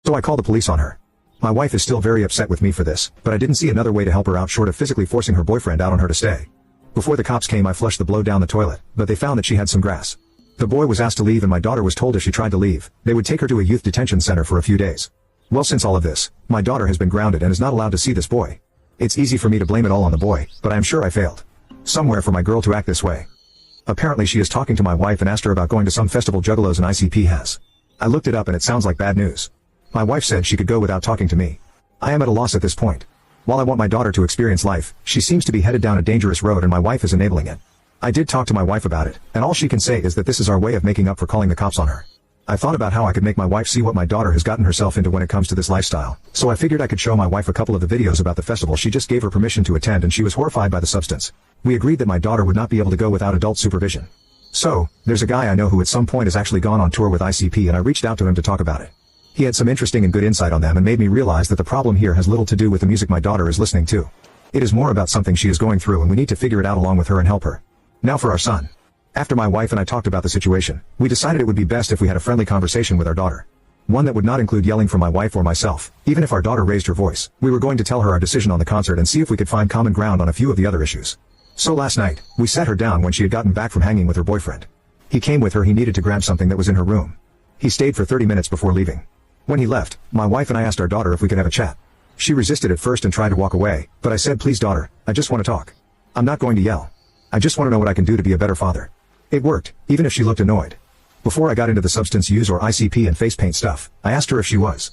So I called the police on her. My wife is still very upset with me for this, but I didn't see another way to help her out short of physically forcing her boyfriend out on her to stay. Before the cops came, I flushed the blow down the toilet, but they found that she had some grass. The boy was asked to leave and my daughter was told if she tried to leave, they would take her to a youth detention center for a few days. Well, since all of this, my daughter has been grounded and is not allowed to see this boy. It's easy for me to blame it all on the boy, but I am sure I failed somewhere for my girl to act this way. Apparently she is talking to my wife and asked her about going to some festival Juggalos and ICP has. I looked it up and it sounds like bad news. My wife said she could go without talking to me. I am at a loss at this point. While I want my daughter to experience life, she seems to be headed down a dangerous road and my wife is enabling it. I did talk to my wife about it, and all she can say is that this is our way of making up for calling the cops on her. I thought about how I could make my wife see what my daughter has gotten herself into when it comes to this lifestyle, so I figured I could show my wife a couple of the videos about the festival she just gave her permission to attend and she was horrified by the substance. We agreed that my daughter would not be able to go without adult supervision. So, there's a guy I know who at some point has actually gone on tour with ICP and I reached out to him to talk about it. He had some interesting and good insight on them and made me realize that the problem here has little to do with the music my daughter is listening to. It is more about something she is going through and we need to figure it out along with her and help her. Now for our son. After my wife and I talked about the situation, we decided it would be best if we had a friendly conversation with our daughter. One that would not include yelling from my wife or myself. Even if our daughter raised her voice, we were going to tell her our decision on the concert and see if we could find common ground on a few of the other issues. So last night, we sat her down when she had gotten back from hanging with her boyfriend. He came with her. He needed to grab something that was in her room. He stayed for 30 minutes before leaving. When he left, my wife and I asked our daughter if we could have a chat. She resisted at first and tried to walk away, but I said, please daughter, I just want to talk. I'm not going to yell. I just want to know what I can do to be a better father. It worked, even if she looked annoyed. Before I got into the substance use or ICP and face paint stuff, I asked her if she was.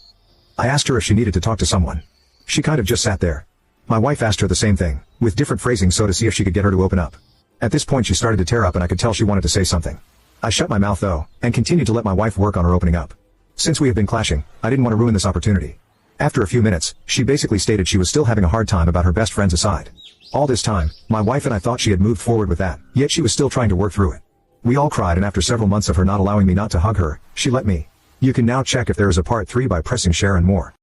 I asked her if she needed to talk to someone. She kind of just sat there. My wife asked her the same thing, with different phrasing so to see if she could get her to open up. At this point she started to tear up and I could tell she wanted to say something. I shut my mouth though, and continued to let my wife work on her opening up. Since we have been clashing, I didn't want to ruin this opportunity. After a few minutes, she basically stated she was still having a hard time about her best friend's aside. All this time, my wife and I thought she had moved forward with that, yet she was still trying to work through it. We all cried and after several months of her not allowing me not to hug her, she let me. You can now check if there is a part 3 by pressing share and more.